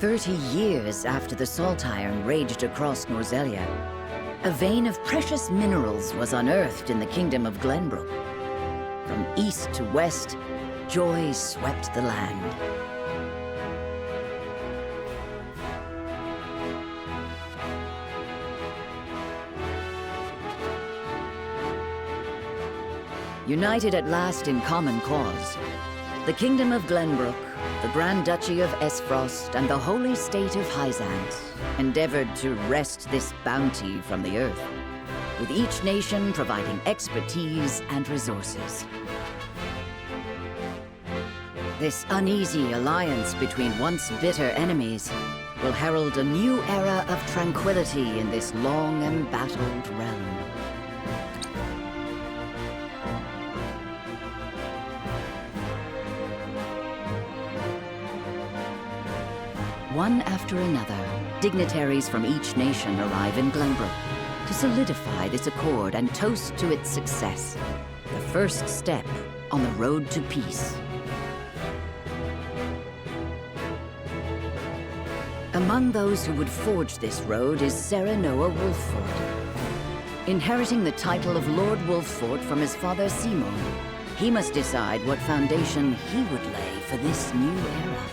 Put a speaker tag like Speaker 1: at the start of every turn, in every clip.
Speaker 1: 30 years after the Salt Iron raged across Norzelia, a vein of precious minerals was unearthed in the kingdom of Glenbrook. From east to west, joy swept the land. United at last in common cause, the Kingdom of Glenbrook, the Grand Duchy of Esfrost, and the Holy State of Hyzant endeavored to wrest this bounty from the earth, with each nation providing expertise and resources. This uneasy alliance between once bitter enemies will herald a new era of tranquility in this long embattled realm. One after another, dignitaries from each nation arrive in Glenbrook to solidify this accord and toast to its success, the first step on the road to peace. Among those who would forge this road is Serenoa Wolffort. Inheriting the title of Lord Wolffort from his father Simon, he must decide what foundation he would lay for this new era.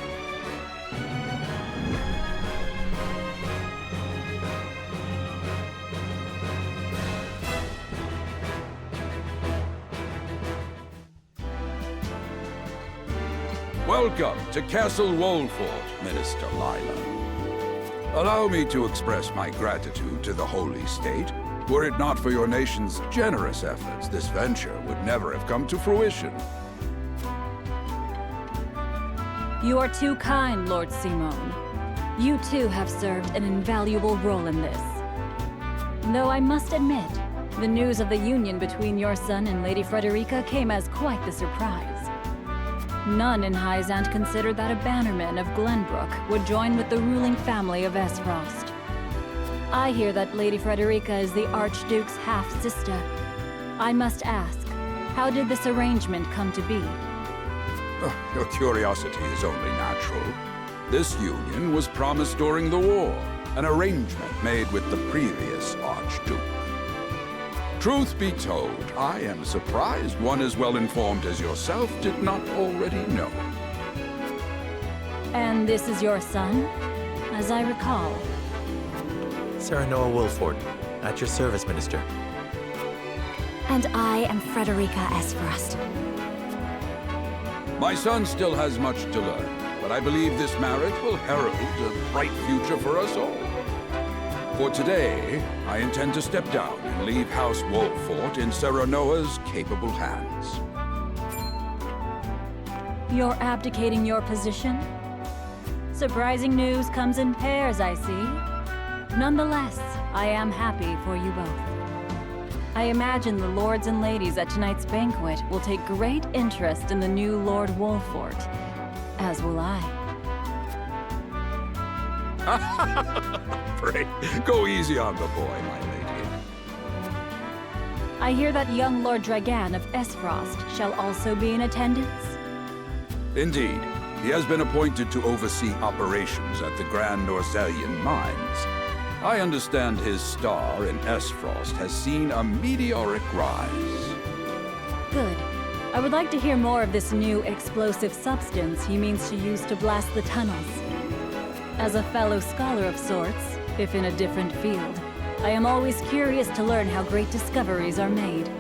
Speaker 2: Welcome to Castle Wolffort, Minister Lila. Allow me to express my gratitude to the Holy State. Were it not for your nation's generous efforts, this venture would never have come to fruition.
Speaker 3: You are too kind, Lord Simon. You too have served an invaluable role in this. Though I must admit, the news of the union between your son and Lady Frederica came as quite the surprise. None in Hyzant considered that a bannerman of Glenbrook would join with the ruling family of Esfrost. I hear that Lady Frederica is the Archduke's half-sister. I must ask, how did this arrangement come to be?
Speaker 2: Your curiosity is only natural. This union was promised during the war, an arrangement made with the previous Archduke. Truth be told, I am surprised one as well-informed as yourself did not already know.
Speaker 3: And this is your son, as I recall.
Speaker 4: Serenoa Wolffort, at your service, Minister.
Speaker 5: And I am Frederica Esfrost.
Speaker 2: My son still has much to learn, but I believe this marriage will herald a bright future for us all. For today, I intend to step down and leave House Wolffort in Serenoa's capable hands.
Speaker 3: You're abdicating your position? Surprising news comes in pairs, I see. Nonetheless, I am happy for you both. I imagine the lords and ladies at tonight's banquet will take great interest in the new Lord Wolffort, as will I.
Speaker 2: Pray, go easy on the boy, my lady.
Speaker 3: I hear that young Lord Dragan of Esfrost shall also be in attendance.
Speaker 2: Indeed, he has been appointed to oversee operations at the Grand Norzelian mines. I understand his star in Esfrost has seen a meteoric rise.
Speaker 3: Good. I would like to hear more of this new explosive substance he means to use to blast the tunnels. As a fellow scholar of sorts, if in a different field, I am always curious to learn how great discoveries are made.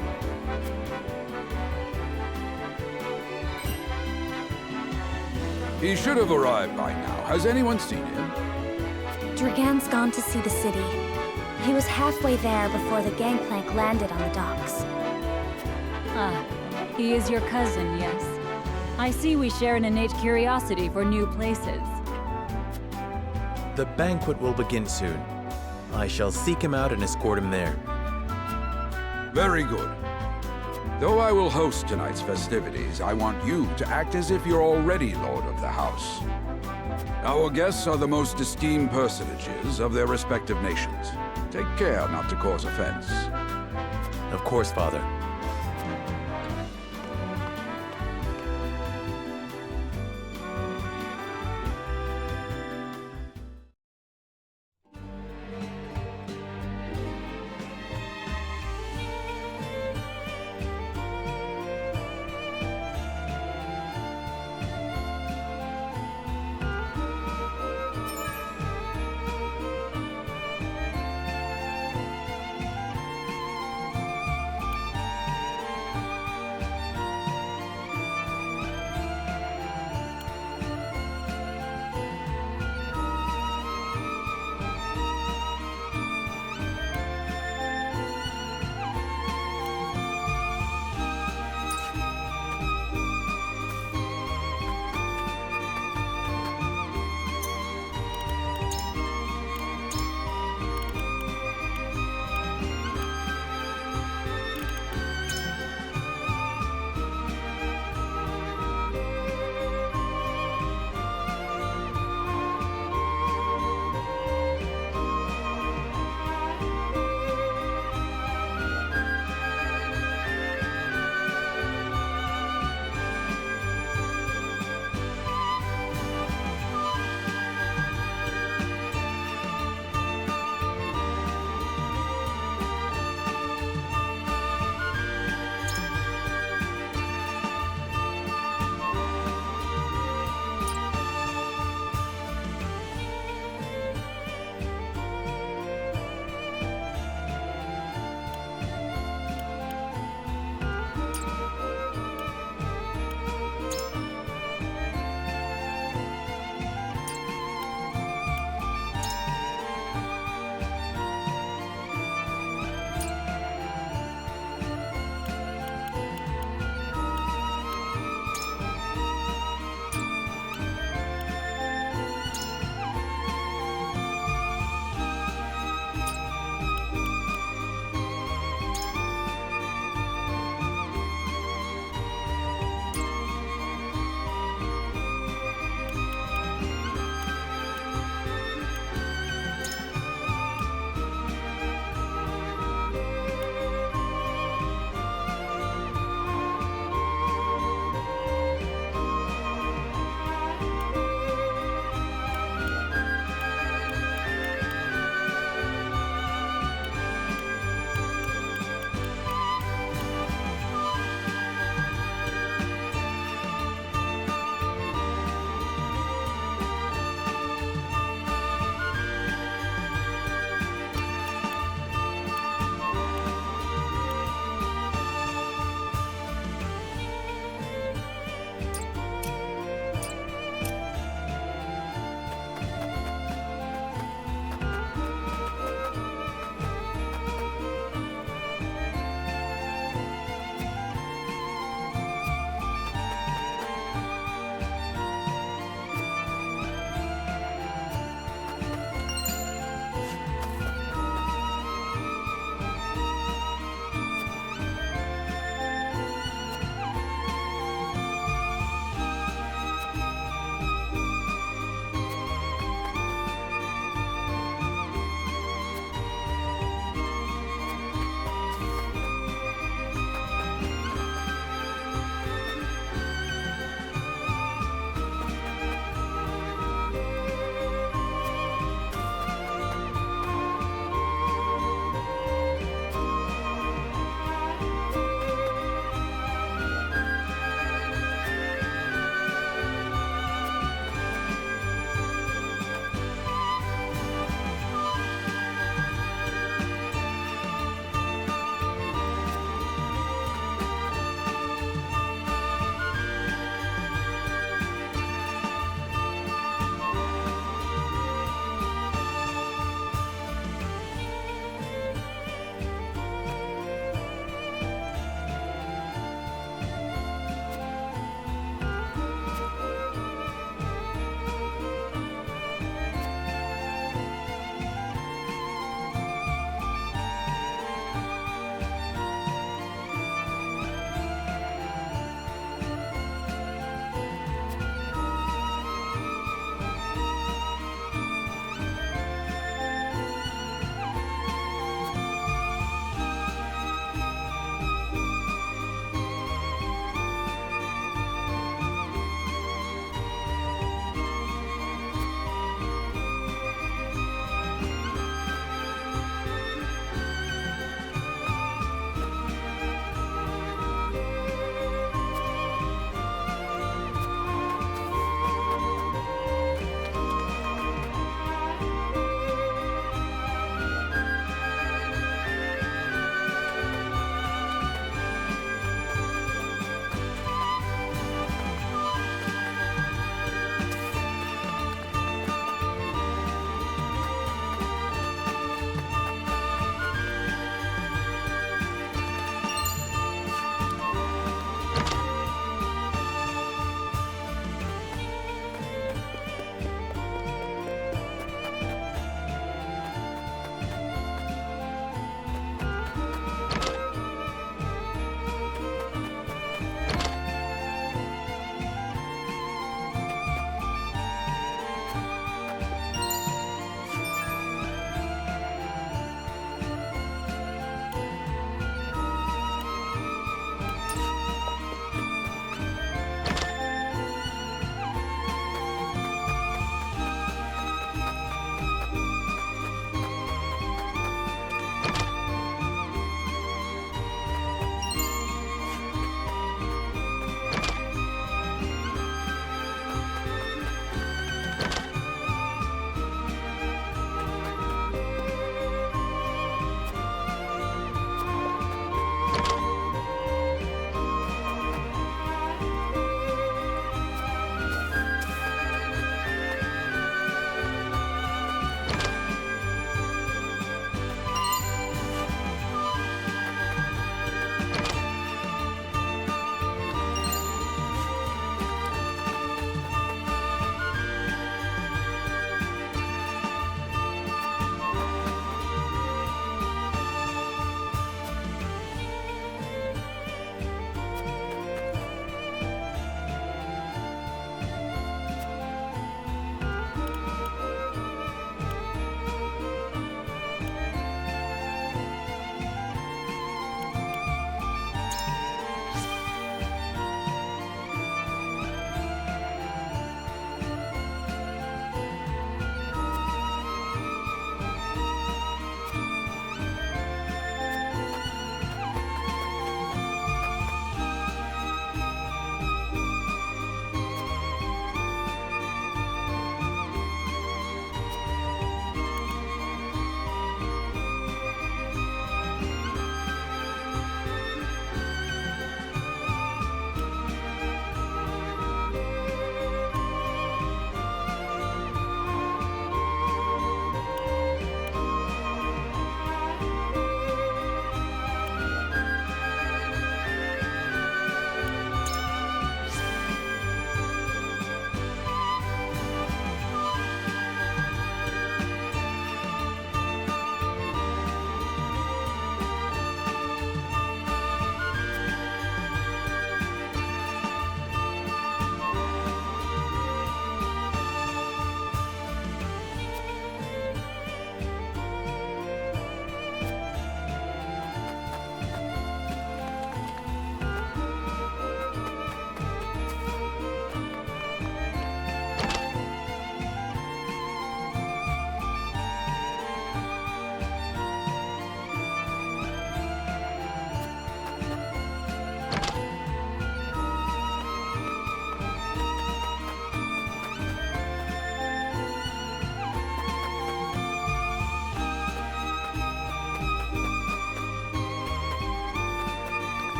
Speaker 2: He should have arrived by now. Has anyone seen him?
Speaker 5: Dragan's gone to see the city. He was halfway there before the gangplank landed on the docks.
Speaker 3: Ah, he is your cousin, yes. I see we share an innate curiosity for new places.
Speaker 4: The banquet will begin soon. I shall seek him out and escort him there.
Speaker 2: Very good. Though I will host tonight's festivities, I want you to act as if you're already Lord of the House. Our guests are the most esteemed personages of their respective nations. Take care not to cause offense.
Speaker 4: Of course, Father.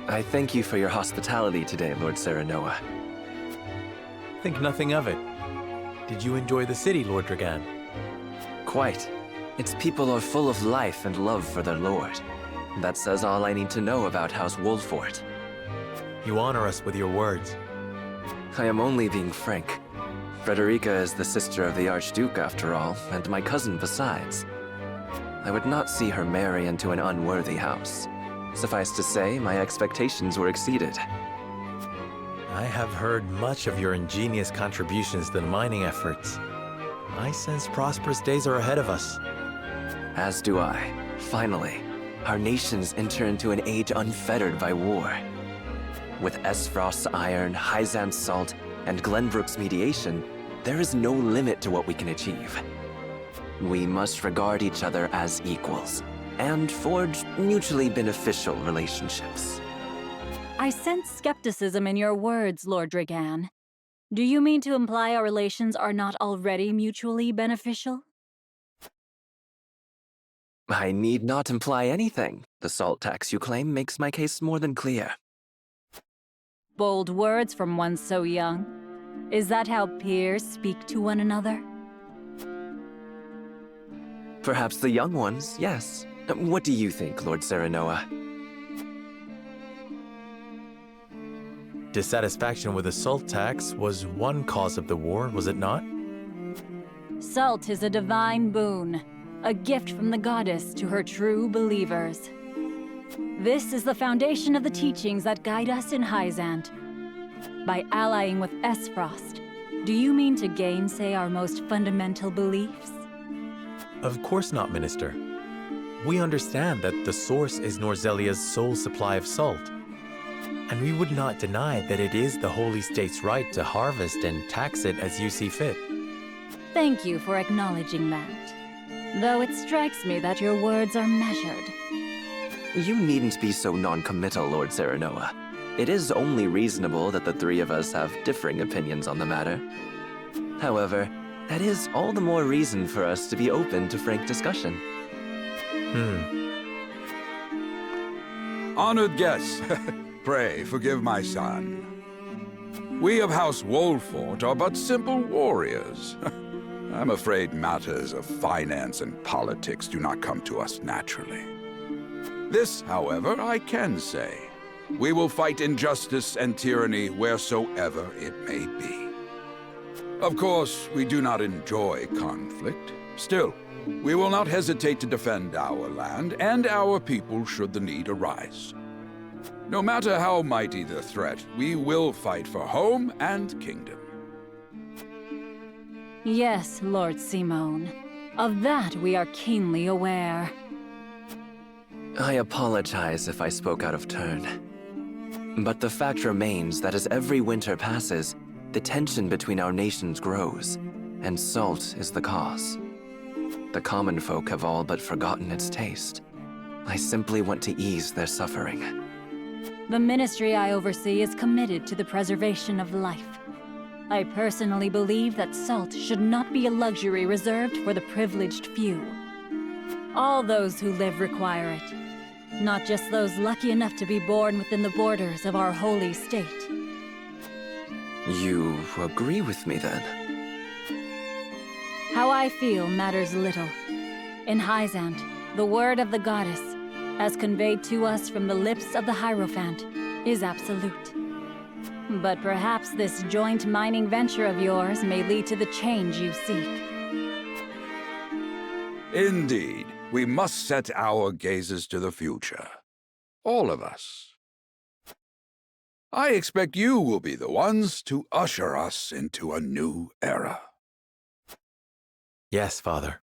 Speaker 6: I thank you for your hospitality today, Lord Serenoa.
Speaker 4: Think nothing of it. Did you enjoy the city, Lord Dragan?
Speaker 6: Quite. Its people are full of life and love for their lord. That says all I need to know about House Wolfort.
Speaker 4: You honor us with your words.
Speaker 6: I am only being frank. Frederica is the sister of the Archduke, after all, and my cousin besides. I would not see her marry into an unworthy house. Suffice to say, my expectations were exceeded.
Speaker 4: I have heard much of your ingenious contributions to the mining efforts. I sense prosperous days are ahead of us.
Speaker 6: As do I. Finally, our nations enter into an age unfettered by war. With Esfrost's iron, Hyzan's salt, and Glenbrook's mediation, there is no limit to what we can achieve. We must regard each other as equals, and forge mutually beneficial relationships.
Speaker 3: I sense skepticism in your words, Lord Dragan. Do you mean to imply our relations are not already mutually beneficial?
Speaker 6: I need not imply anything. The salt tax you claim makes my case more than clear.
Speaker 3: Bold words from one so young. Is that how peers speak to one another?
Speaker 6: Perhaps the young ones, yes. What do you think, Lord Serenoa?
Speaker 4: Dissatisfaction with the salt tax was one cause of the war, was it not?
Speaker 3: Salt is a divine boon, a gift from the goddess to her true believers. This is the foundation of the teachings that guide us in Hyzant. By allying with Esfrost, do you mean to gainsay our most fundamental beliefs?
Speaker 4: Of course not, Minister. We understand that the source is Norzelia's sole supply of salt. And we would not deny that it is the Holy State's right to harvest and tax it as you see fit.
Speaker 3: Thank you for acknowledging that. Though it strikes me that your words are measured.
Speaker 6: You needn't be so non-committal, Lord Serenoa. It is only reasonable that the three of us have differing opinions on the matter. However, that is all the more reason for us to be open to frank discussion.
Speaker 2: Honored guests, pray forgive my son. We of House Wolfort are but simple warriors. I'm afraid matters of finance and politics do not come to us naturally. This, however, I can say. We will fight injustice and tyranny wheresoever it may be. Of course, we do not enjoy conflict. Still, we will not hesitate to defend our land and our people should the need arise. No matter how mighty the threat, we will fight for home and kingdom.
Speaker 3: Yes, Lord Simone. Of that we are keenly aware.
Speaker 6: I apologize if I spoke out of turn. But the fact remains that as every winter passes, the tension between our nations grows, and salt is the cause. The common folk have all but forgotten its taste. I simply want to ease their suffering.
Speaker 3: The ministry I oversee is committed to the preservation of life. I personally believe that salt should not be a luxury reserved for the privileged few. All those who live require it, not just those lucky enough to be born within the borders of our holy state.
Speaker 6: You agree with me, then?
Speaker 3: How I feel matters little. In Hyzant, the word of the goddess, as conveyed to us from the lips of the Hierophant, is absolute. But perhaps this joint mining venture of yours may lead to the change you seek.
Speaker 2: Indeed, we must set our gazes to the future. All of us. I expect you will be the ones to usher us into a new era.
Speaker 4: Yes, Father.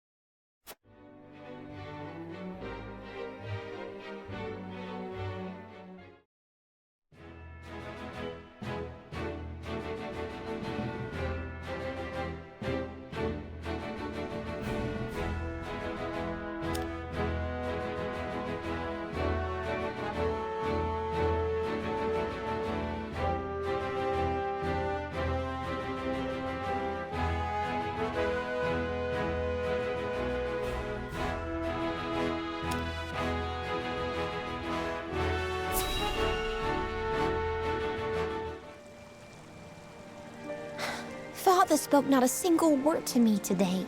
Speaker 7: father spoke not a single word to me today.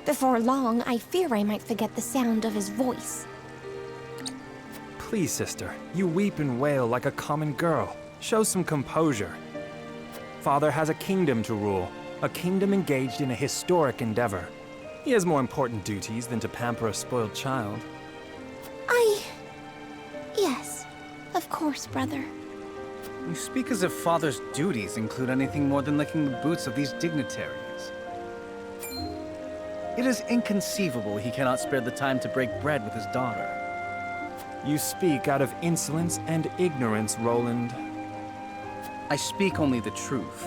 Speaker 7: Before long, I fear I might forget the sound of his voice.
Speaker 8: Please, sister, you weep and wail like a common girl. Show some composure. Father has a kingdom to rule, a kingdom engaged in a historic endeavor. He has more important duties than to pamper a spoiled child.
Speaker 7: Yes, of course, brother.
Speaker 9: You speak as if Father's duties include anything more than licking the boots of these dignitaries. It is inconceivable he cannot spare the time to break bread with his daughter.
Speaker 8: You speak out of insolence and ignorance, Roland.
Speaker 9: I speak only the truth.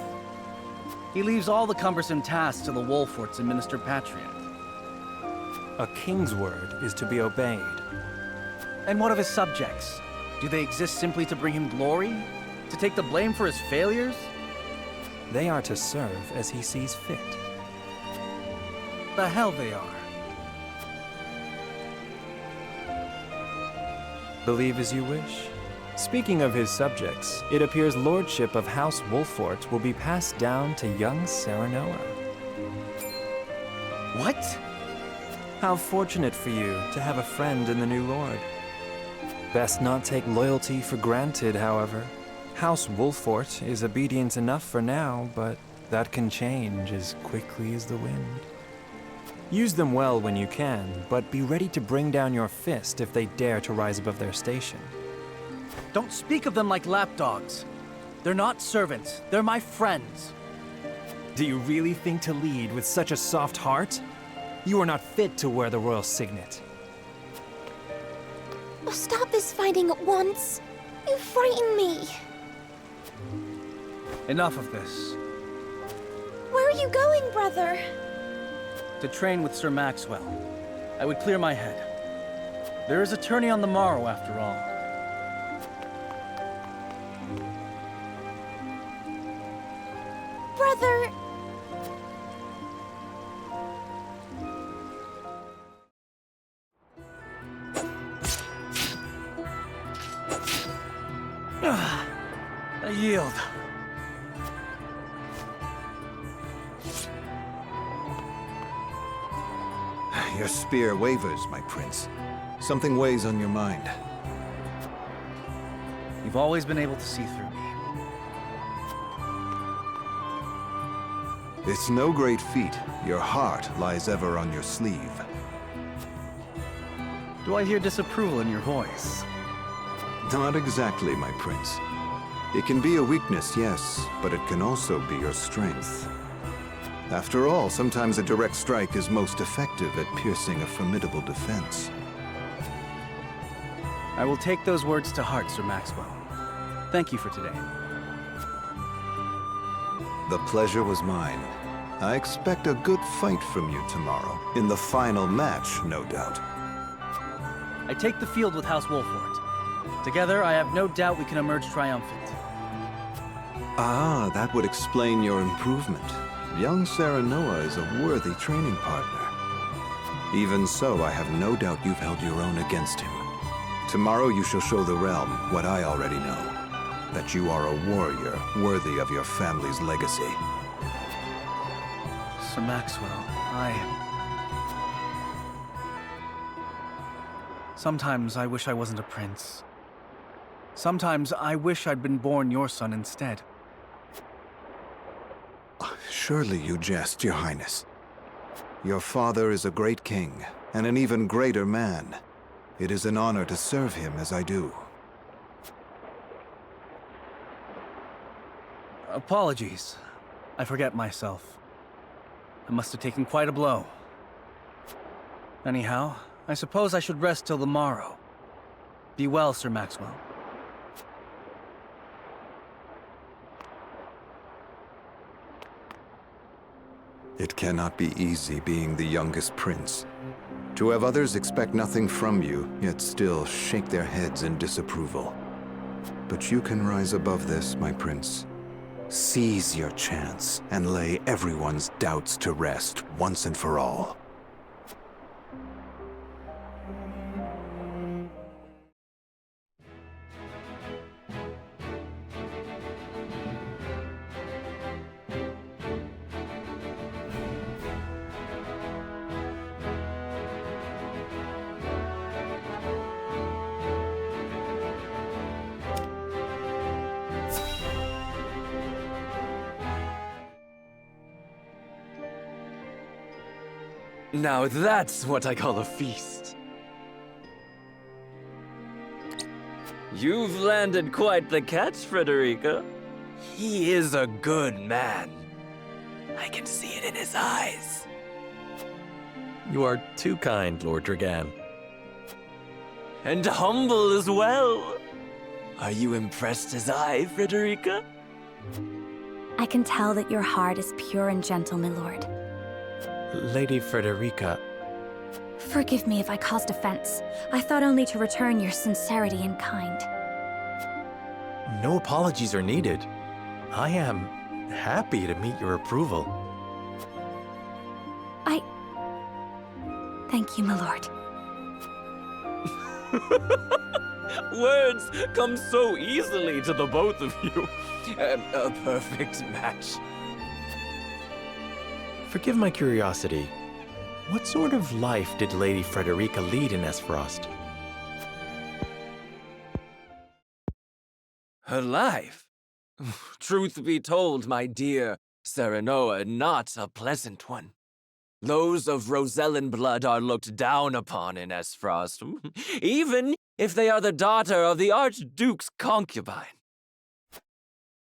Speaker 9: He leaves all the cumbersome tasks to the Wolforts and Minister Patriot.
Speaker 8: A king's word is to be obeyed.
Speaker 9: And what of his subjects? Do they exist simply to bring him glory? To take the blame for his failures?
Speaker 8: They are to serve as he sees fit.
Speaker 9: The hell they are.
Speaker 8: Believe as you wish. Speaking of his subjects, it appears lordship of House Wolfort will be passed down to young Serenoa.
Speaker 9: What?
Speaker 8: How fortunate for you to have a friend in the new lord. Best not take loyalty for granted, however. House Wolfort is obedient enough for now, but that can change as quickly as the wind. Use them well when you can, but be ready to bring down your fist if they dare to rise above their station.
Speaker 9: Don't speak of them like lapdogs. They're not servants, they're my friends.
Speaker 8: Do you really think to lead with such a soft heart? You are not fit to wear the royal signet.
Speaker 7: Oh, stop this fighting at once. You frighten me.
Speaker 9: Enough of this.
Speaker 7: Where are you going, brother?
Speaker 9: To train with Sir Maxwell. I would clear my head. There is a tourney on the morrow, after all.
Speaker 7: Brother...
Speaker 9: I yield.
Speaker 10: Your spear wavers, my prince. Something weighs on your mind.
Speaker 9: You've always been able to see through me.
Speaker 10: It's no great feat. Your heart lies ever on your sleeve.
Speaker 9: Do I hear disapproval in your voice?
Speaker 10: Not exactly, my prince. It can be a weakness, yes, but it can also be your strength. After all, sometimes a direct strike is most effective at piercing a formidable defense.
Speaker 9: I will take those words to heart, Sir Maxwell. Thank you for today.
Speaker 10: The pleasure was mine. I expect a good fight from you tomorrow. In the final match, no doubt.
Speaker 9: I take the field with House Wolfort. Together, I have no doubt we can emerge triumphant.
Speaker 10: Ah, that would explain your improvement. Young Serenoa is a worthy training partner. Even so, I have no doubt you've held your own against him. Tomorrow you shall show the realm what I already know. That you are a warrior worthy of your family's legacy.
Speaker 9: Sir Maxwell, Sometimes I wish I wasn't a prince. Sometimes I wish I'd been born your son instead.
Speaker 10: Surely you jest, Your Highness. Your father is a great king, and an even greater man. It is an honor to serve him as I do.
Speaker 9: Apologies. I forget myself. I must have taken quite a blow. Anyhow, I suppose I should rest till the morrow. Be well, Sir Maxwell.
Speaker 10: It cannot be easy being the youngest prince. To have others expect nothing from you, yet still shake their heads in disapproval. But you can rise above this, my prince. Seize your chance and lay everyone's doubts to rest once and for all.
Speaker 6: Now that's what I call a feast. You've landed quite the catch, Frederica. He is a good man. I can see it in his eyes.
Speaker 4: You are too kind, Lord Dragan.
Speaker 6: And humble as well. Are you impressed as I, Frederica?
Speaker 5: I can tell that your heart is pure and gentle, my lord.
Speaker 4: Lady Frederica,
Speaker 5: Forgive me if I caused offense. I thought only to return your sincerity and kind.
Speaker 4: no apologies are needed. I am happy to meet your approval.
Speaker 5: Thank you, my lord.
Speaker 6: Words come so easily to the both of you. A perfect match.
Speaker 4: Forgive my curiosity. What sort of life did Lady Frederica lead in Esfrost?
Speaker 6: Her life? Truth be told, my dear Serenoa, not a pleasant one. Those of Rosellan blood are looked down upon in Esfrost, even if they are the daughter of the Archduke's concubine.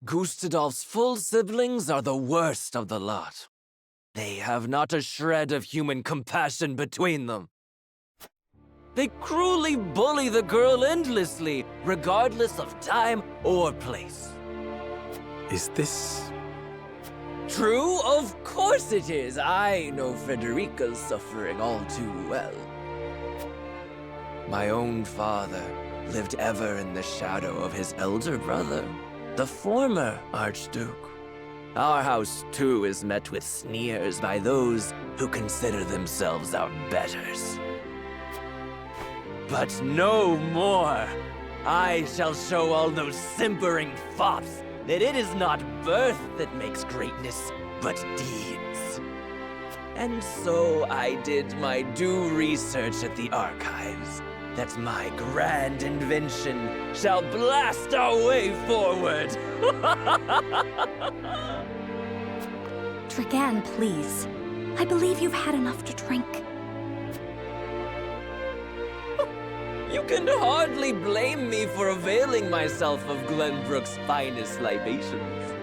Speaker 6: Gustadolf's full siblings are the worst of the lot. They have not a shred of human compassion between them. They cruelly bully the girl endlessly, regardless of time or place.
Speaker 4: Is this...
Speaker 6: True? Of course it is. I know Frederica's suffering all too well. My own father lived ever in the shadow of his elder brother, the former Archduke. Our house, too, is met with sneers by those who consider themselves our betters. But no more! I shall show all those simpering fops that it is not birth that makes greatness, but deeds. And so I did my due research at the archives, that my grand invention shall blast our way forward.
Speaker 5: Dragan, please. I believe you've had enough to drink.
Speaker 6: You can hardly blame me for availing myself of Glenbrook's finest libations,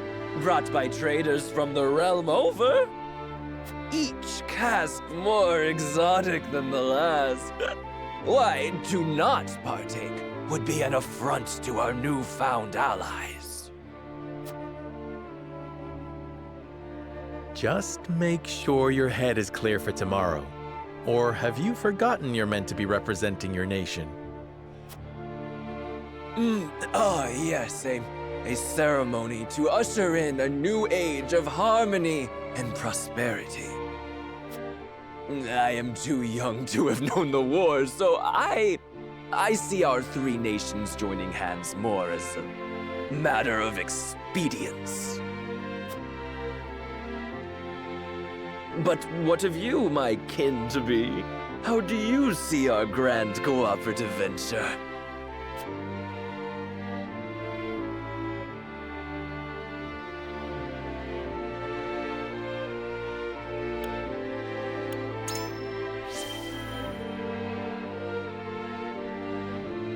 Speaker 6: brought by traders from the realm over. Each cask more exotic than the last. Why, to not partake would be an affront to our newfound allies.
Speaker 4: Just make sure your head is clear for tomorrow. Or have you forgotten you're meant to be representing your nation?
Speaker 6: Yes, a ceremony to usher in a new age of harmony and prosperity. I am too young to have known the war, so I see our three nations joining hands more as a matter of expedience. But what of you, my kin-to-be? How do you see our grand cooperative venture?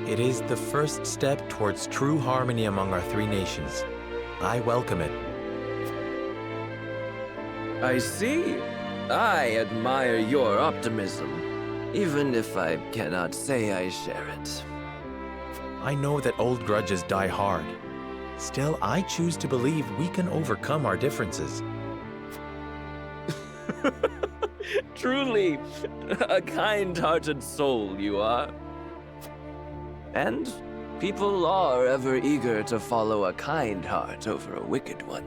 Speaker 4: It is the first step towards true harmony among our three nations. I welcome it.
Speaker 6: I see. I admire your optimism, even if I cannot say I share it.
Speaker 4: I know that old grudges die hard. Still, I choose to believe we can overcome our differences.
Speaker 6: Truly, a kind-hearted soul you are. And people are ever eager to follow a kind heart over a wicked one.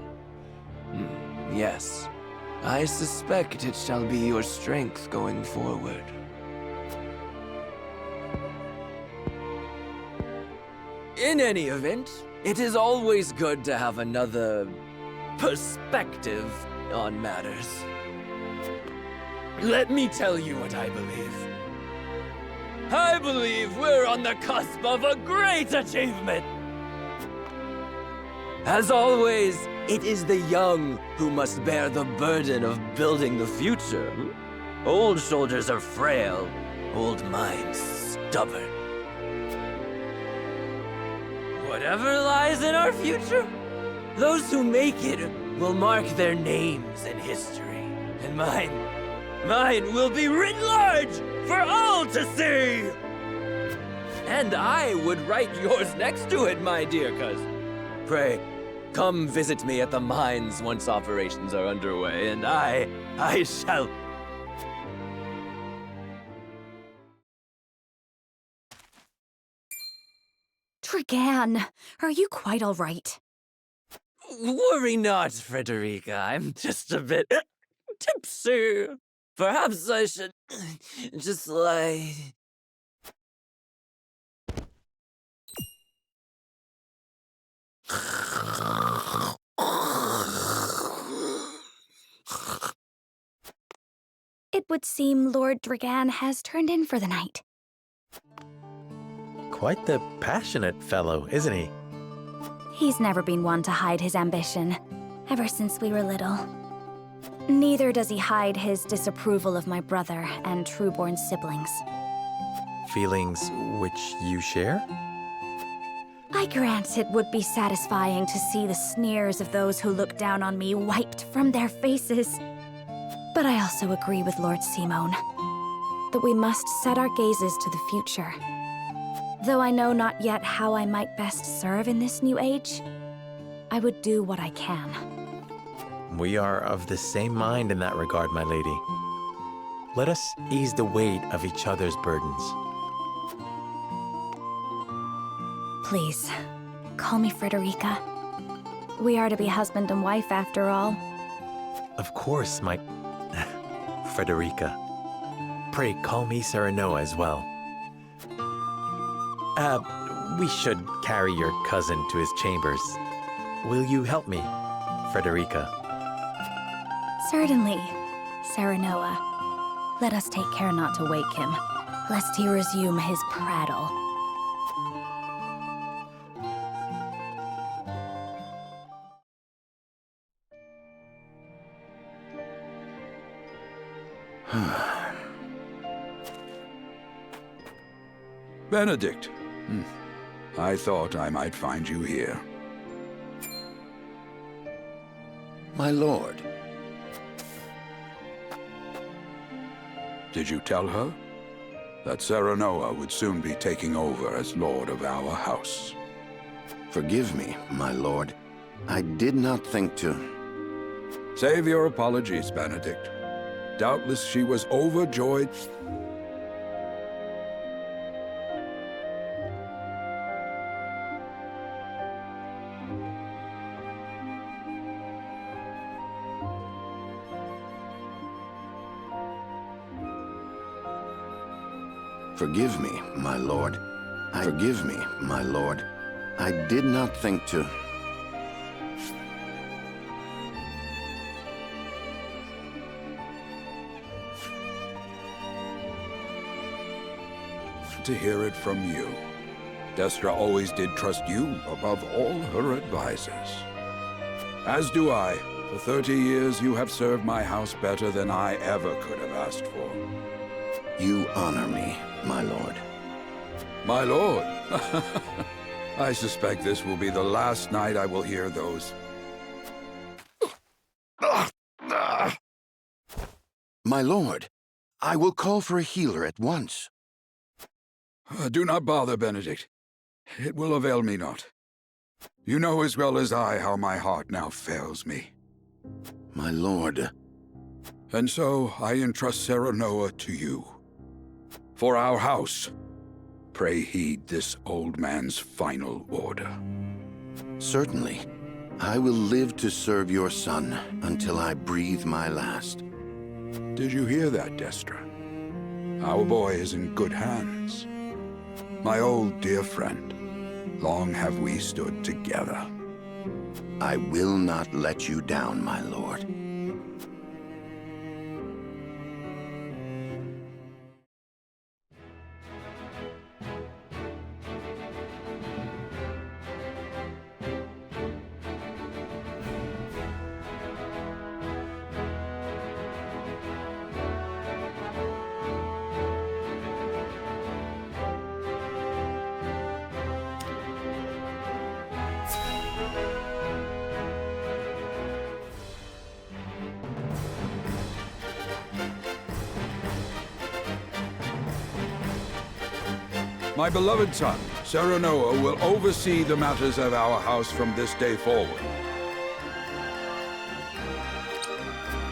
Speaker 6: Yes, I suspect it shall be your strength going forward. In any event, it is always good to have another perspective on matters. Let me tell you what I believe. I believe we're on the cusp of a great achievement! As always, it is the young who must bear the burden of building the future. Old soldiers are frail, old minds stubborn. Whatever lies in our future, those who make it will mark their names in history. And mine will be written large for all to see! And I would write yours next to it, my dear cousin. Pray, come visit me at the mines once operations are underway, and I shall...
Speaker 5: Dragan, are you quite all right?
Speaker 6: Worry not, Frederica. I'm just a bit tipsy. Perhaps I should just lie.
Speaker 5: It would seem Lord Dragan has turned in for the night.
Speaker 4: Quite the passionate fellow, isn't he?
Speaker 5: He's never been one to hide his ambition, ever since we were little. Neither does he hide his disapproval of my brother and Trueborn's siblings.
Speaker 4: Feelings which you share?
Speaker 5: I grant it would be satisfying to see the sneers of those who look down on me wiped from their faces. But I also agree with Lord Simone that we must set our gazes to the future. Though I know not yet how I might best serve in this new age, I would do what I can.
Speaker 4: We are of the same mind in that regard, my lady. Let us ease the weight of each other's burdens.
Speaker 5: Please, call me Frederica. We are to be husband and wife after all.
Speaker 4: Of course, my... Frederica. Pray call me Serenoa as well. We should carry your cousin to his chambers. Will you help me, Frederica?
Speaker 5: Certainly, Serenoa. Let us take care not to wake him, lest he resume his prattle.
Speaker 2: Benedict. I thought I might find you here.
Speaker 11: My lord.
Speaker 2: Did you tell her that Serenoa would soon be taking over as lord of our house?
Speaker 11: Forgive me, my lord. I did not think to...
Speaker 2: Save your apologies, Benedict. Doubtless she was overjoyed.
Speaker 11: Forgive me, my lord. Forgive me, my lord. I did not think to...
Speaker 2: To hear it from you. Destra always did trust you above all her advisors. As do I. For 30 years you have served my house better than I ever could have asked for.
Speaker 11: You honor me, my lord.
Speaker 2: My lord? I suspect this will be the last night I will hear those.
Speaker 11: My lord, I will call for a healer at once.
Speaker 2: Do not bother, Benedict. It will avail me not. You know as well as I how my heart now fails me.
Speaker 11: My lord.
Speaker 2: And so I entrust Serenoa to you. For our house, pray heed this old man's final order.
Speaker 11: Certainly. I will live to serve your son until I breathe my last.
Speaker 2: Did you hear that, Destra? Our boy is in good hands. My old dear friend, long have we stood together.
Speaker 11: I will not let you down, my lord.
Speaker 2: My beloved son, Serenoa, will oversee the matters of our house from this day forward.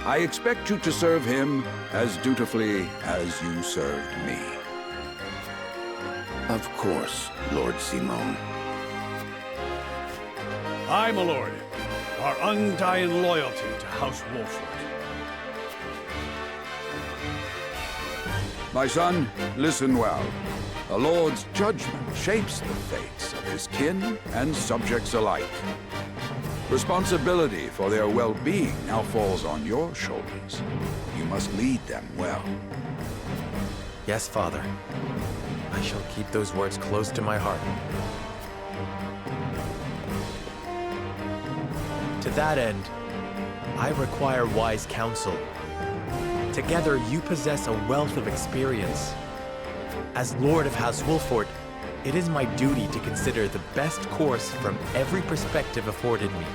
Speaker 2: I expect you to serve him as dutifully as you served me.
Speaker 11: Of course, Lord Simon.
Speaker 12: Aye, my lord. Our undying loyalty to House Wolford.
Speaker 2: My son, listen well. A lord's judgment shapes the fates of his kin and subjects alike. Responsibility for their well-being now falls on your shoulders. You must lead them well.
Speaker 4: Yes, Father. I shall keep those words close to my heart. To that end, I require wise counsel. Together, you possess a wealth of experience. As Lord of House Wolford, it is my duty to consider the best course from every perspective afforded me.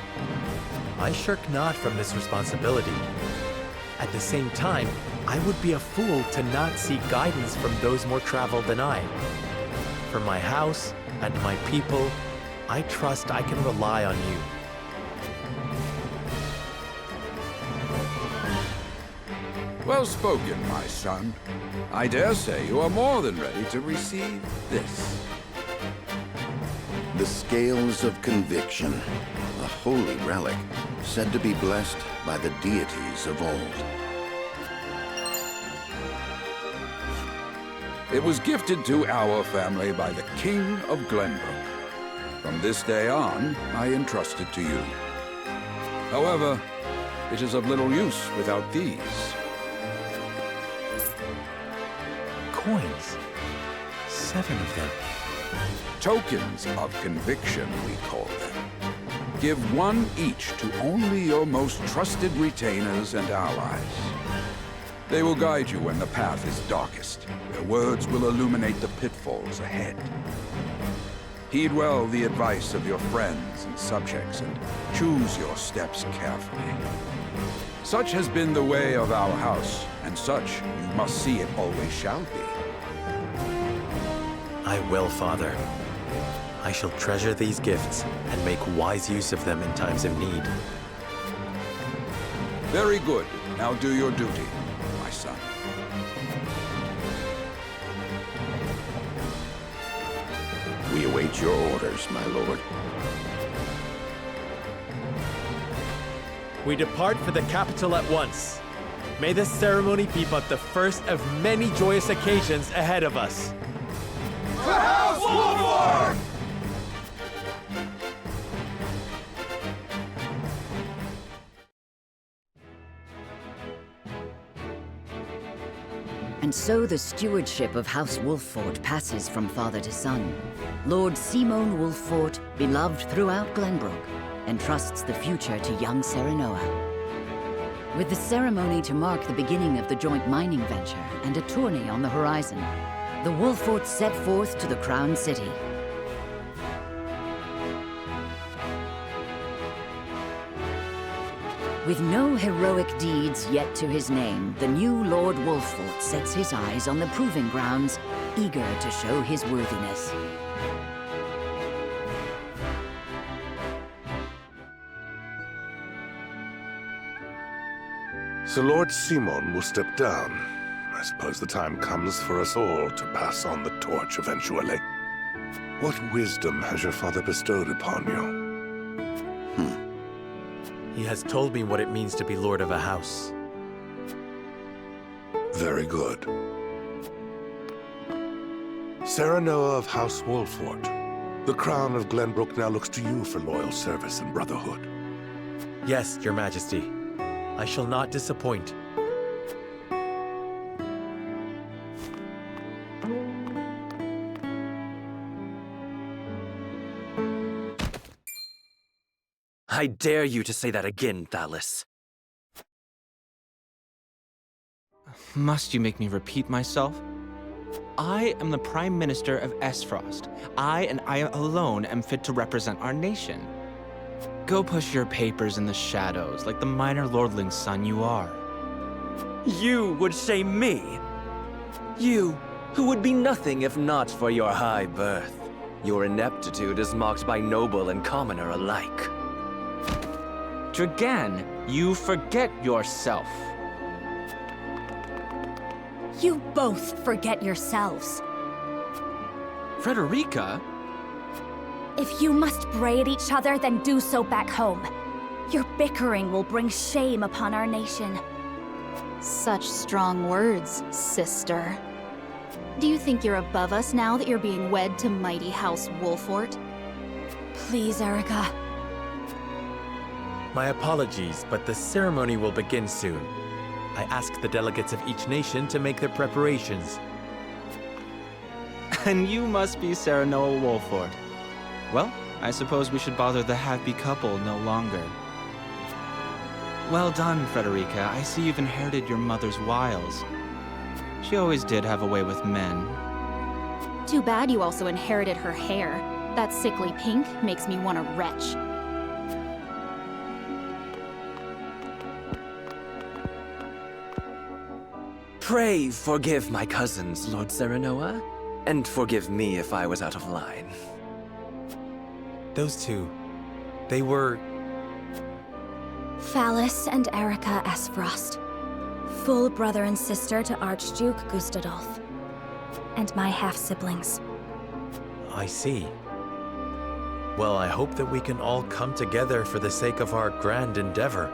Speaker 4: I shirk not from this responsibility. At the same time, I would be a fool to not seek guidance from those more traveled than I. For my house and my people, I trust I can rely on you.
Speaker 2: Well spoken, my son. I dare say you are more than ready to receive this.
Speaker 11: The Scales of Conviction, a holy relic, said to be blessed by the deities of old.
Speaker 2: It was gifted to our family by the King of Glenbrook. From this day on, I entrust it to you. However, it is of little use without these.
Speaker 4: Coins. 7 of them.
Speaker 2: Tokens of conviction, we call them. Give one each to only your most trusted retainers and allies. They will guide you when the path is darkest. Their words will illuminate the pitfalls ahead. Heed well the advice of your friends and subjects, and choose your steps carefully. Such has been the way of our house, and such you must see it always shall be.
Speaker 4: I will, Father. I shall treasure these gifts and make wise use of them in times of need.
Speaker 2: Very good. Now do your duty, my son.
Speaker 11: We await your orders, my lord.
Speaker 4: We depart for the capital at once. May this ceremony be but the first of many joyous occasions ahead of us.
Speaker 2: To House Wolford!
Speaker 1: And so the stewardship of House Wolford passes from father to son. Lord Simon Wolford, beloved throughout Glenbrook, entrusts the future to young Serenoa. With the ceremony to mark the beginning of the joint mining venture and a tourney on the horizon, the Wolfords set forth to the Crown City. With no heroic deeds yet to his name, the new Lord Wolford sets his eyes on the proving grounds, eager to show his worthiness.
Speaker 13: So Lord Simon will step down. I suppose the time comes for us all to pass on the torch eventually. What wisdom has your father bestowed upon you?
Speaker 4: He has told me what it means to be lord of a house.
Speaker 13: Very good. Serenoa of House Wolford, the crown of Glenbrook now looks to you for loyal service and brotherhood.
Speaker 4: Yes, Your Majesty. I shall not disappoint.
Speaker 6: I dare you to say that again, Thalis.
Speaker 14: Must you make me repeat myself? I am the Prime Minister of Esfrost. I and I alone am fit to represent our nation. Go push your papers in the shadows like the minor lordling's son you are.
Speaker 6: You would shame me! You, who would be nothing if not for your high birth. Your ineptitude is mocked by noble and commoner alike.
Speaker 14: Dragan, you forget yourself.
Speaker 5: You both forget yourselves.
Speaker 14: Frederica?
Speaker 5: If you must bray at each other, then do so back home. Your bickering will bring shame upon our nation.
Speaker 15: Such strong words, sister. Do you think you're above us now that you're being wed to mighty House Wolfort?
Speaker 5: Please, Erica.
Speaker 4: My apologies, but the ceremony will begin soon. I ask the delegates of each nation to make their preparations.
Speaker 14: And you must be Serenoa Wolfort. Well, I suppose we should bother the happy couple no longer. Well done, Frederica. I see you've inherited your mother's wiles. She always did have a way with men.
Speaker 15: Too bad you also inherited her hair. That sickly pink makes me want to retch.
Speaker 6: Pray forgive my cousins, Lord Serenoa, and forgive me if I was out of line.
Speaker 4: Those two, they were...
Speaker 5: Phallus and Erica Esfrost. Full brother and sister to Archduke Gustadolf. And my half-siblings.
Speaker 4: I see. Well, I hope that we can all come together for the sake of our grand endeavor.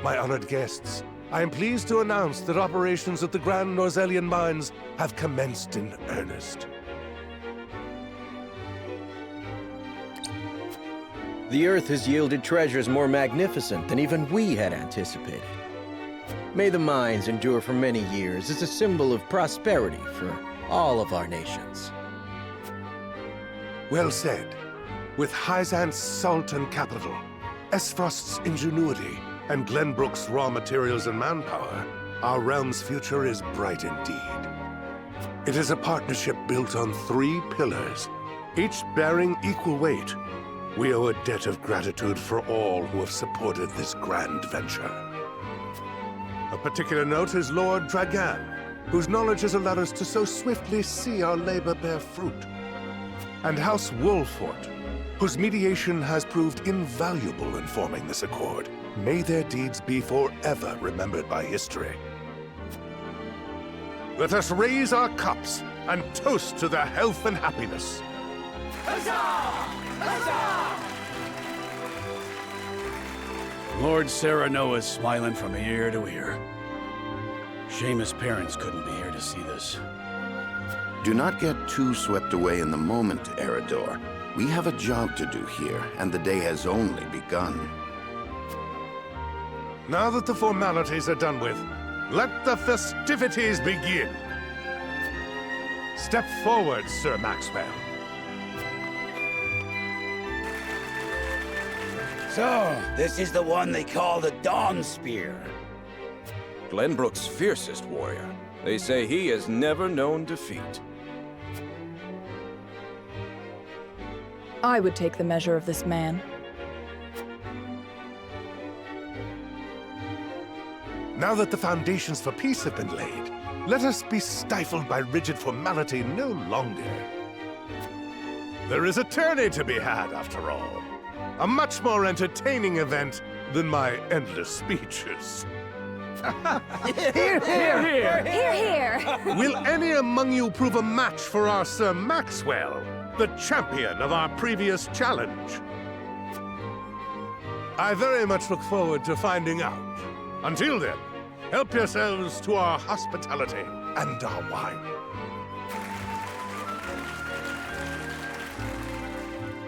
Speaker 13: My honored guests, I am pleased to announce that operations at the Grand Norzelian Mines have commenced in earnest.
Speaker 16: The Earth has yielded treasures more magnificent than even we had anticipated. May the mines endure for many years as a symbol of prosperity for all of our nations.
Speaker 13: Well said. With Hyzant's salt and capital, Esfrost's ingenuity, and Glenbrook's raw materials and manpower, our realm's future is bright indeed. It is a partnership built on 3 pillars, each bearing equal weight. We owe a debt of gratitude for all who have supported this grand venture. Of particular note is Lord Dragan, whose knowledge has allowed us to so swiftly see our labor bear fruit. And House Wolfort, whose mediation has proved invaluable in forming this accord. May their deeds be forever remembered by history. Let us raise our cups and toast to their health and happiness.
Speaker 17: Huzzah!
Speaker 12: Lord Serenoa is smiling from ear to ear. Shame his parents couldn't be here to see this.
Speaker 11: Do not get too swept away in the moment, Eredor. We have a job to do here, and the day has only begun.
Speaker 13: Now that the formalities are done with, let the festivities begin. Step forward, Sir Maxwell.
Speaker 17: So, this is the one they call the Dawn Spear.
Speaker 2: Glenbrook's fiercest warrior. They say he has never known defeat.
Speaker 18: I would take the measure of this man.
Speaker 13: Now that the foundations for peace have been laid, let us be stifled by rigid formality no longer. There is a tourney to be had, after all. A much more entertaining event than my endless speeches.
Speaker 5: Hear, hear! Hear, hear!
Speaker 13: Will any among you prove a match for our Sir Maxwell, the champion of our previous challenge? I very much look forward to finding out. Until then, help yourselves to our hospitality and our wine.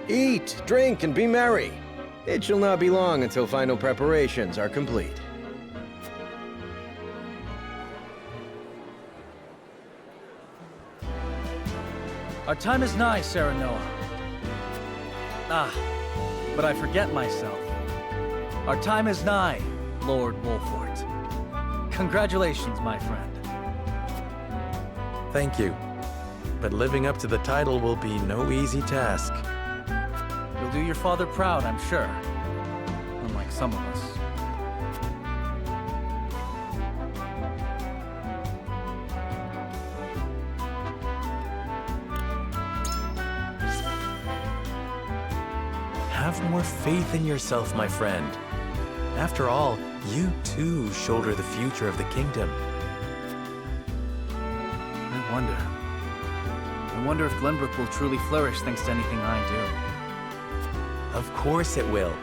Speaker 16: Eat, drink, and be merry. It shall not be long until final preparations are complete.
Speaker 9: Our time is nigh, Serenoa. Ah, but I forget myself. Our time is nigh, Lord Wolfort. Congratulations, my friend.
Speaker 4: Thank you. But living up to the title will be no easy task.
Speaker 9: You'll do your father proud, I'm sure. Unlike some of us.
Speaker 4: Have more faith in yourself, my friend. After all, you too shoulder the future of the kingdom.
Speaker 9: I wonder if Glenbrook will truly flourish thanks to anything I do.
Speaker 4: Of course it will.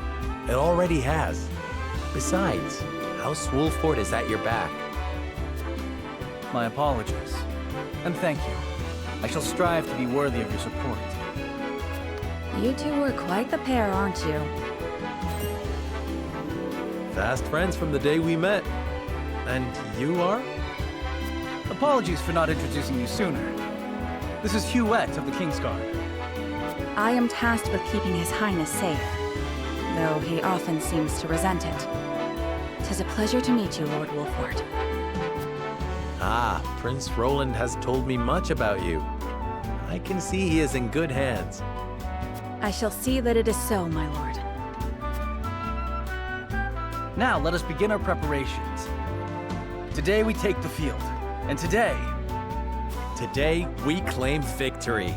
Speaker 4: It already has. Besides, House Wolfort is at your back.
Speaker 9: My apologies. And thank you. I shall strive to be worthy of your support.
Speaker 5: You two were quite the pair, aren't you?
Speaker 4: Fast friends from the day we met. And you are?
Speaker 9: Apologies for not introducing you sooner. This is Huette of the Kingsguard.
Speaker 5: I am tasked with keeping His Highness safe, though he often seems to resent it. 'Tis a pleasure to meet you, Lord Wolfort.
Speaker 4: Ah, Prince Roland has told me much about you. I can see he is in good hands.
Speaker 5: I shall see that it is so, my lord.
Speaker 9: Now, let us begin our preparations. Today we take the field, and today
Speaker 4: we claim victory.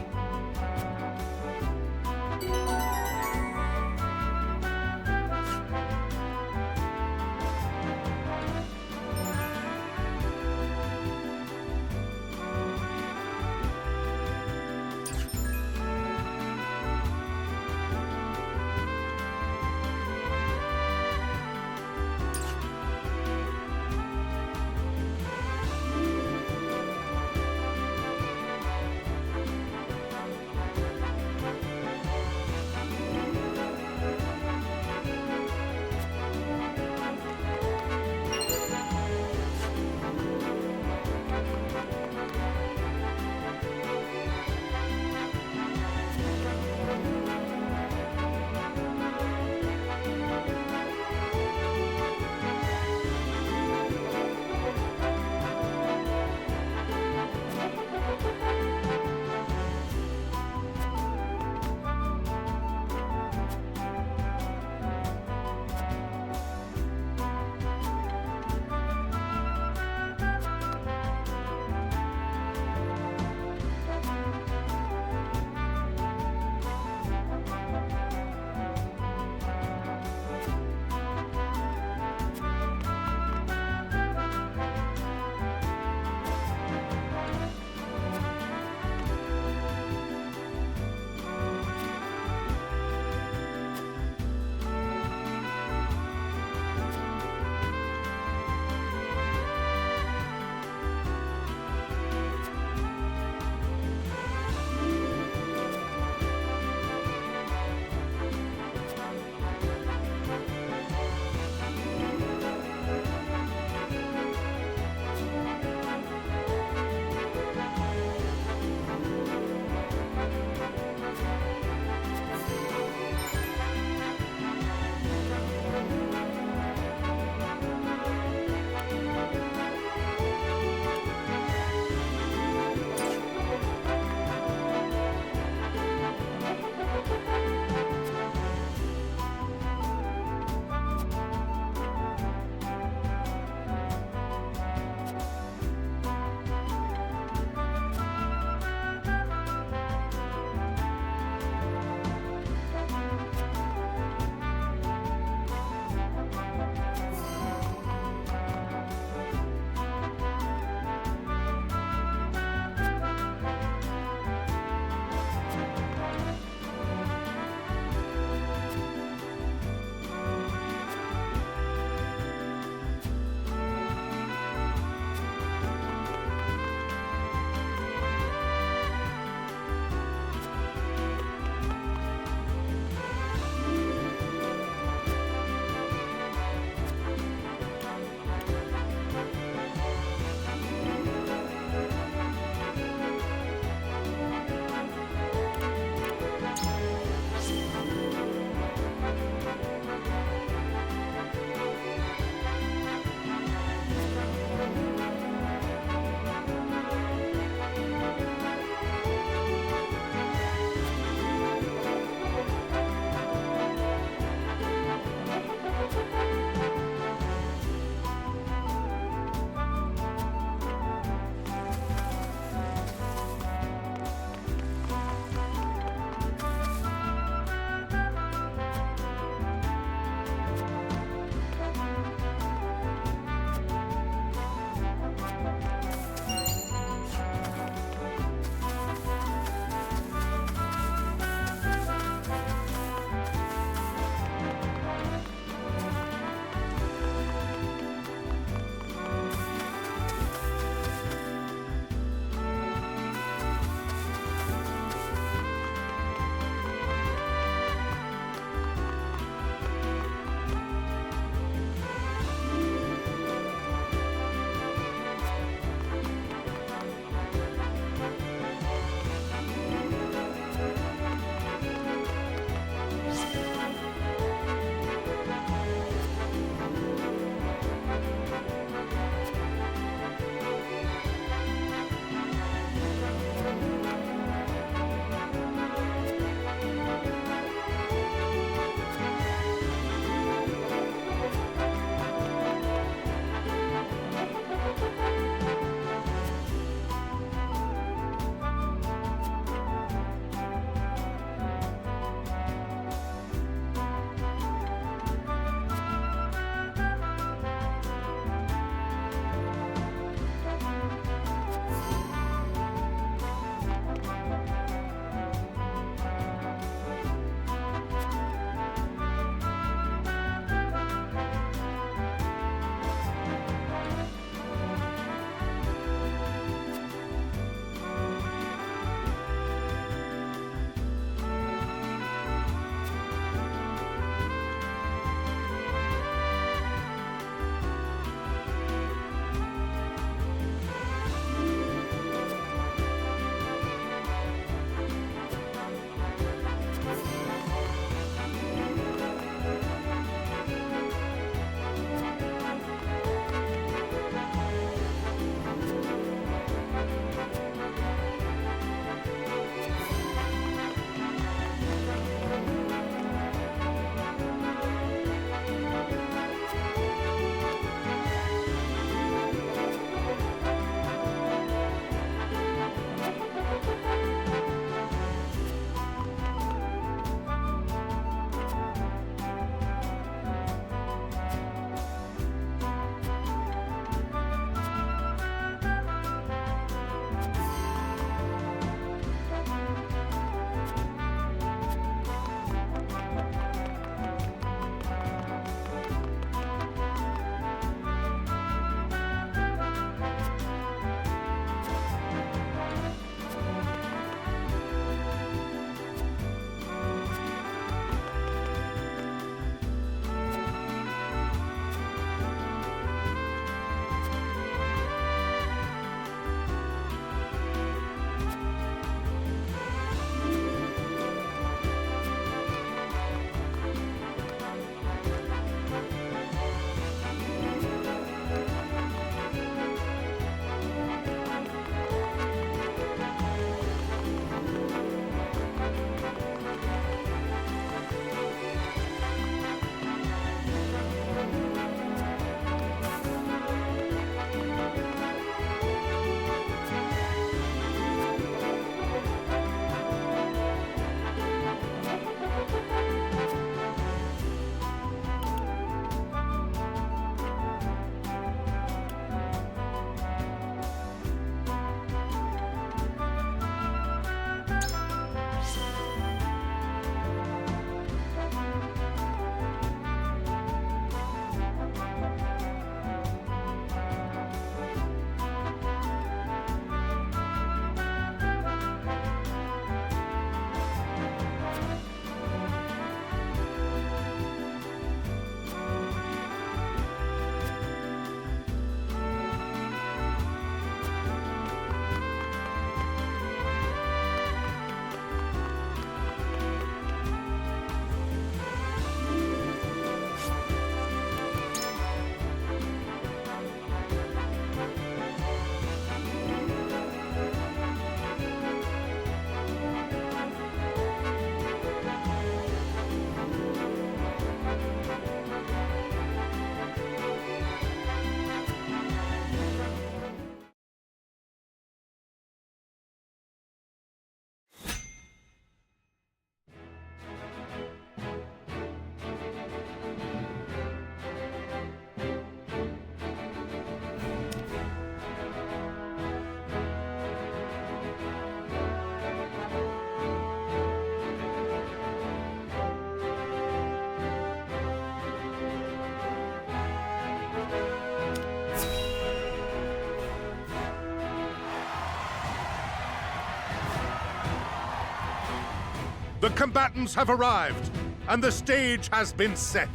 Speaker 13: The combatants have arrived, and the stage has been set.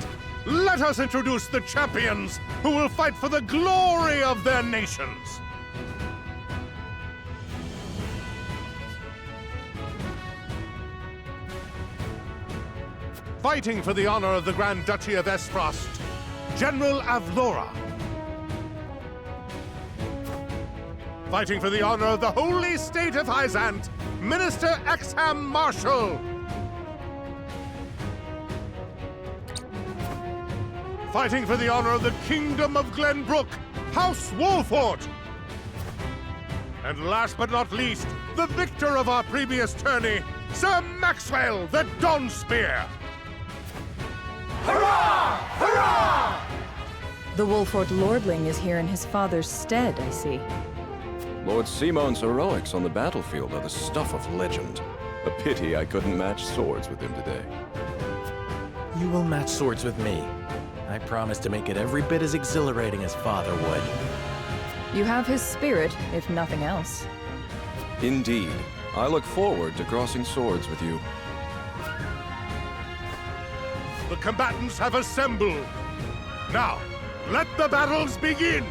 Speaker 13: Let us introduce the champions who will fight for the glory of their nations. Fighting for the honor of the Grand Duchy of Esfrost, General Avlora. Fighting for the honor of the Holy State of Hyzant, Minister Exham Marshal. Fighting for the honor of the Kingdom of Glenbrook, House Wolfort. And last but not least, the victor of our previous tourney, Sir Maxwell the Dawnspear.
Speaker 18: Hurrah! Hurrah! The Wolfort Lordling is here in his father's stead, I see.
Speaker 19: Lord Simone's heroics on the battlefield are the stuff of legend. A pity I couldn't match swords with him today.
Speaker 4: You will match swords with me. I promise to make it every bit as exhilarating as Father would.
Speaker 18: You have his spirit, if nothing else.
Speaker 19: Indeed. I look forward to crossing swords with you.
Speaker 13: The combatants have assembled. Now, let the battles begin!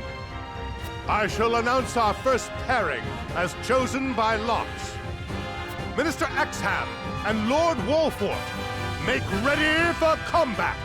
Speaker 13: I shall announce our first pairing as chosen by lots. Minister Exham and Lord Wolfort, make ready for combat!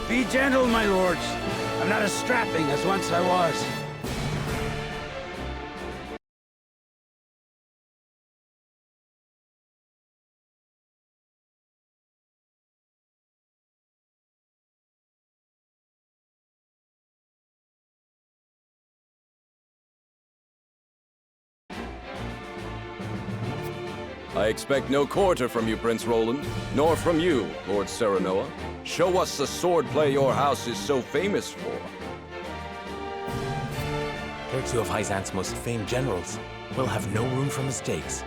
Speaker 17: Be gentle, my lords. I'm not as strapping as once I was.
Speaker 19: I expect no quarter from you, Prince Roland, nor from you, Lord Serenoa. Show us the swordplay your house is so famous for.
Speaker 4: They're two of Hyzant's most famed generals. We'll have no room for mistakes.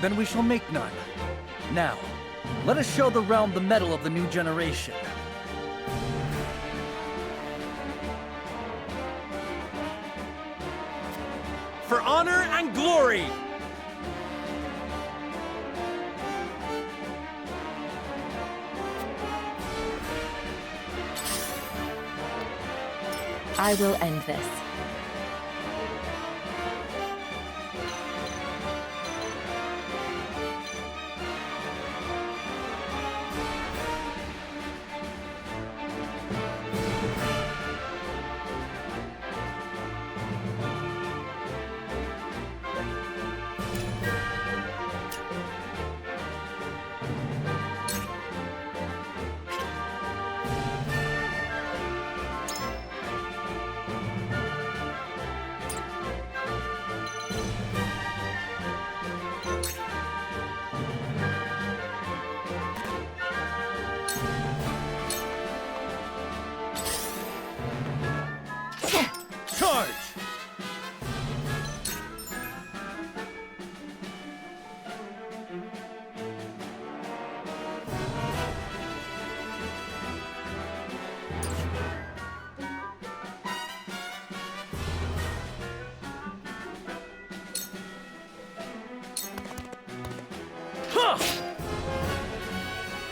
Speaker 9: Then we shall make none. Now, let us show the realm the mettle of the new generation. For honor and glory!
Speaker 18: I will end this.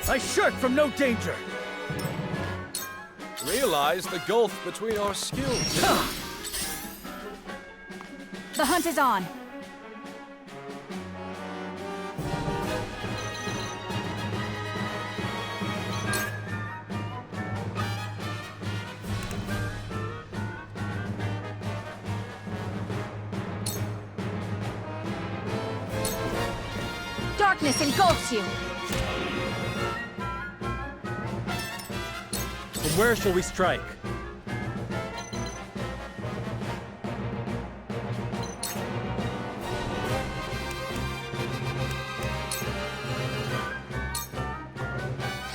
Speaker 9: I shirk from no danger.
Speaker 19: Realize the gulf between our skills.
Speaker 5: The hunt is on. Darkness engulfs you.
Speaker 9: From where shall we strike?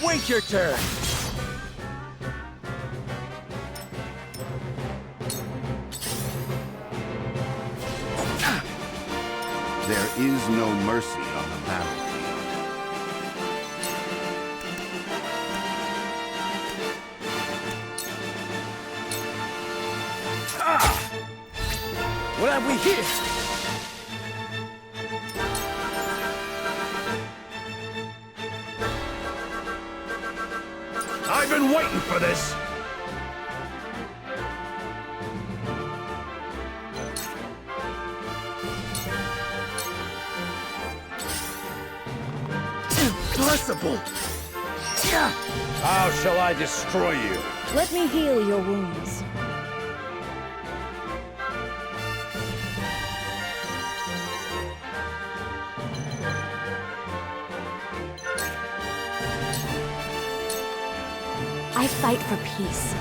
Speaker 9: Wait your turn!
Speaker 11: There is no mercy on the battlefield.
Speaker 9: What have we here?
Speaker 12: I've been waiting for this!
Speaker 9: Impossible!
Speaker 12: How shall I destroy you?
Speaker 3: Let me heal your wounds.
Speaker 5: I fight for peace.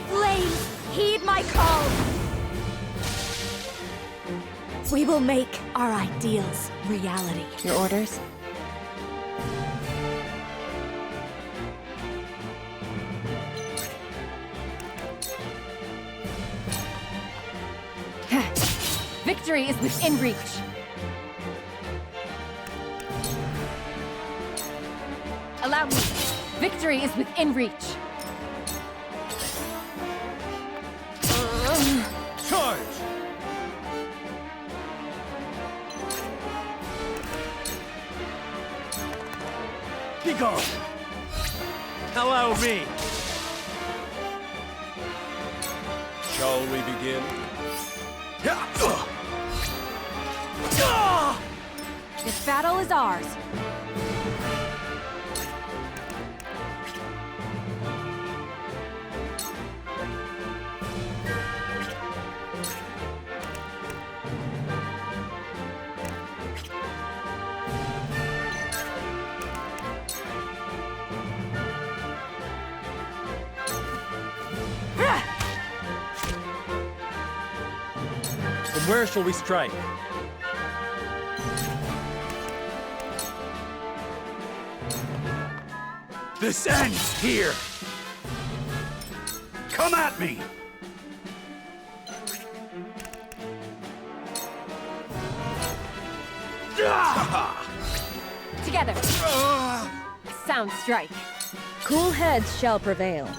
Speaker 5: Flames, heed my call! We will make our ideals reality.
Speaker 7: Your orders?
Speaker 3: Victory is within reach. Allow me. Victory is within reach.
Speaker 9: Charge! Be gone! Allow me!
Speaker 19: Shall we begin?
Speaker 5: This battle is ours.
Speaker 9: From where shall we strike?
Speaker 12: This ends here! Come at me!
Speaker 3: Together. Sound strike.
Speaker 18: Cool heads shall prevail.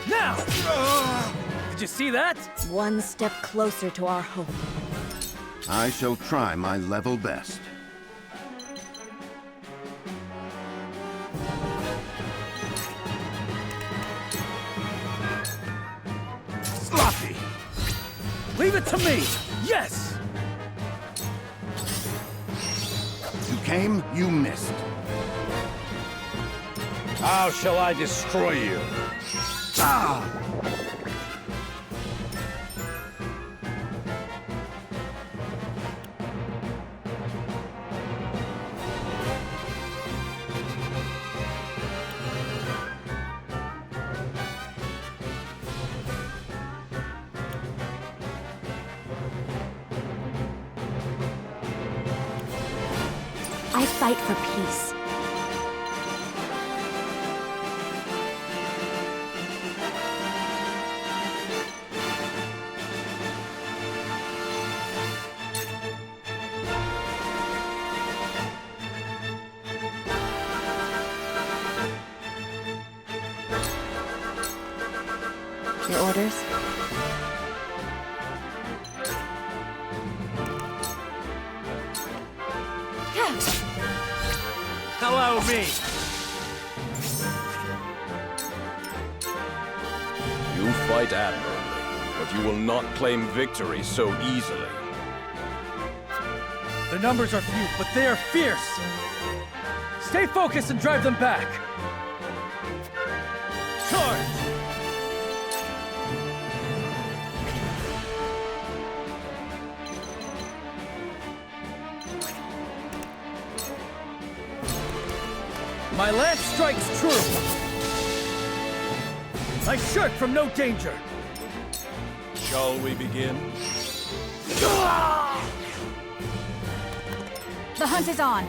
Speaker 9: Now! Did you see that?
Speaker 18: One step closer to our hope.
Speaker 11: I shall try my level best.
Speaker 12: Sloppy! Leave it to me! Yes!
Speaker 11: You came, you missed.
Speaker 12: How shall I destroy you? Ah!
Speaker 5: I fight for peace.
Speaker 18: Your orders?
Speaker 9: Hello, me!
Speaker 19: You fight admirably, but you will not claim victory so easily.
Speaker 9: The numbers are few, but they are fierce! Stay focused and drive them back! Charge! My lance strikes true! I shirk from no danger!
Speaker 19: Shall we begin?
Speaker 5: The hunt is on.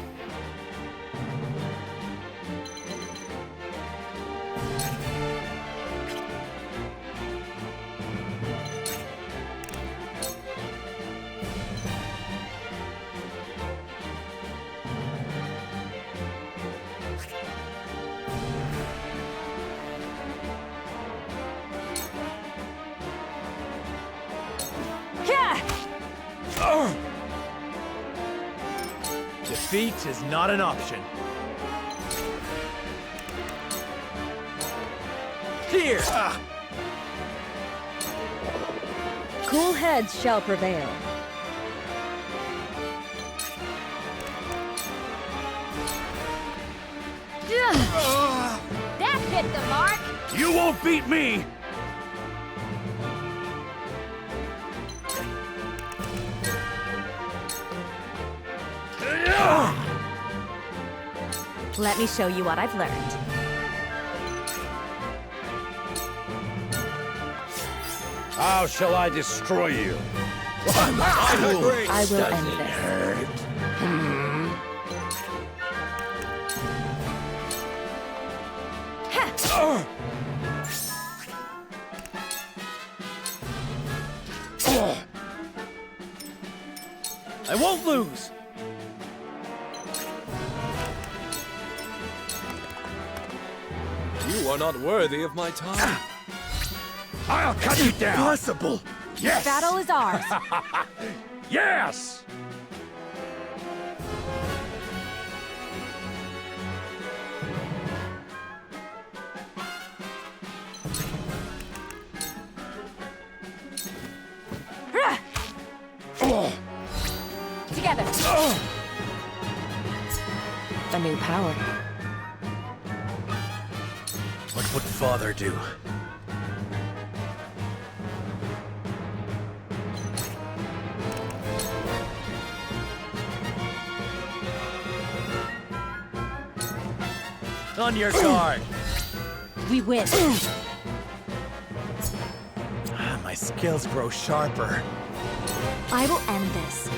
Speaker 4: Defeat is not an option. Here!
Speaker 18: Cool heads shall prevail.
Speaker 5: That hit the mark!
Speaker 12: You won't beat me!
Speaker 5: Let me show you what I've learned.
Speaker 12: How shall I destroy you?
Speaker 18: I will end this.
Speaker 9: I won't lose!
Speaker 19: You are not worthy of my time.
Speaker 12: I'll cut you down!
Speaker 9: Impossible!
Speaker 12: Yes!
Speaker 5: Battle is ours.
Speaker 12: Yes!
Speaker 5: Together.
Speaker 18: A new power.
Speaker 4: What would Father do? On your guard!
Speaker 5: We win.
Speaker 4: My skills grow sharper.
Speaker 5: I will end this.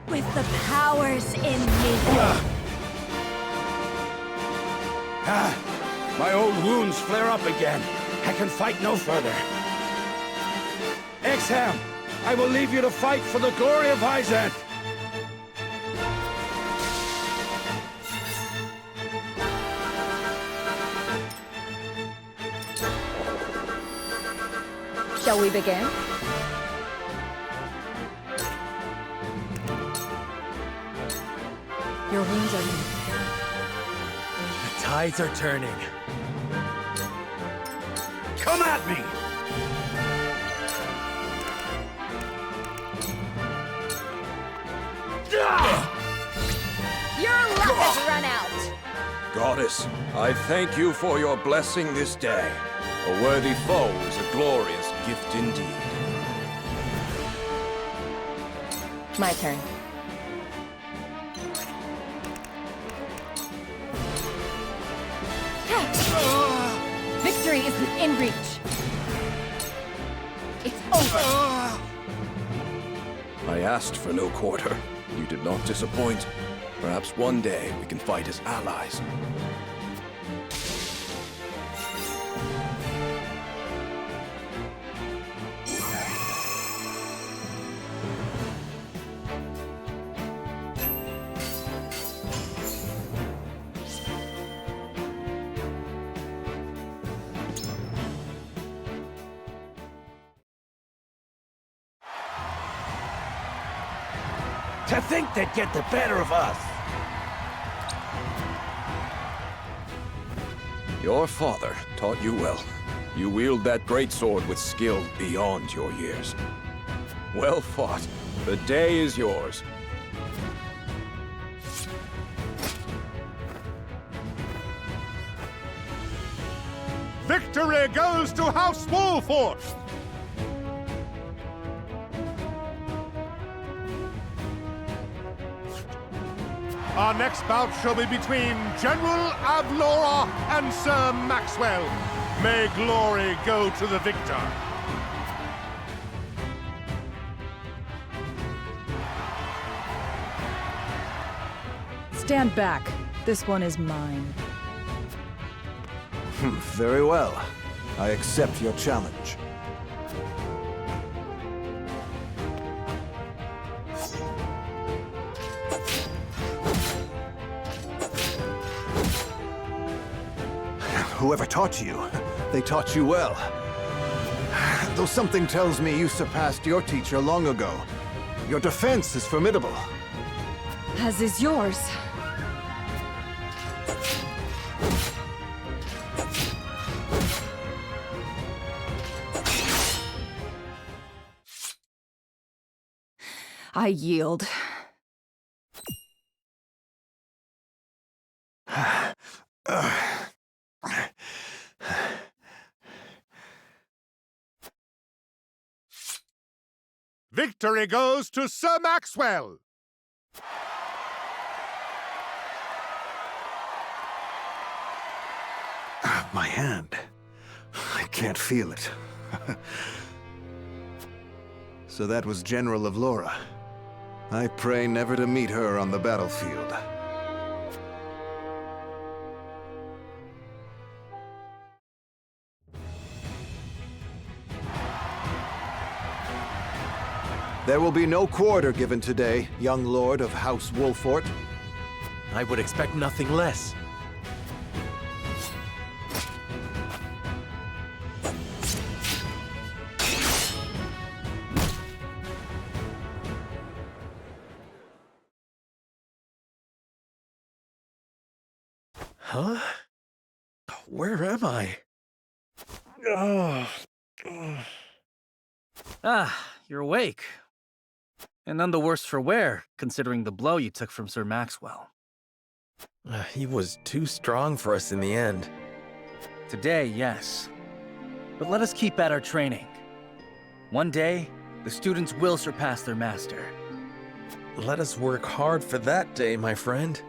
Speaker 5: With the powers in me.
Speaker 12: My old wounds flare up again. I can fight no further. Exham, I will leave you to fight for the glory of Hyzanth.
Speaker 18: Shall we begin? Your wounds are healed.
Speaker 4: The tides are turning.
Speaker 12: Come at me!
Speaker 5: Your luck has run out.
Speaker 19: Goddess, I thank you for your blessing this day. A worthy foe is a glorious gift indeed.
Speaker 18: My turn.
Speaker 5: Victory is within reach. It's over.
Speaker 19: I asked for no quarter. You did not disappoint. Perhaps one day we can fight as allies.
Speaker 17: To think they'd get the better of us!
Speaker 19: Your father taught you well. You wield that greatsword with skill beyond your years. Well fought. The day is yours.
Speaker 13: Victory goes to House Wolfort! Our next bout shall be between General Avlora and Sir Maxwell. May glory go to the victor.
Speaker 18: Stand back. This one is mine.
Speaker 20: Very well. I accept your challenge. Whoever taught you, they taught you well. Though something tells me you surpassed your teacher long ago. Your defense is formidable.
Speaker 18: As is yours. I yield.
Speaker 13: Victory goes to Sir Maxwell!
Speaker 20: My hand. I can't feel it. So that was General Avlora. I pray never to meet her on the battlefield. There will be no quarter given today, young lord of House Wolfort.
Speaker 4: I would expect nothing less. Huh? Where am I?
Speaker 9: Ah, you're awake. And none the worse for wear, considering the blow you took from Sir Maxwell.
Speaker 4: He was too strong for us in the end.
Speaker 9: Today, yes. But let us keep at our training. One day, the students will surpass their master.
Speaker 4: Let us work hard for that day, my friend.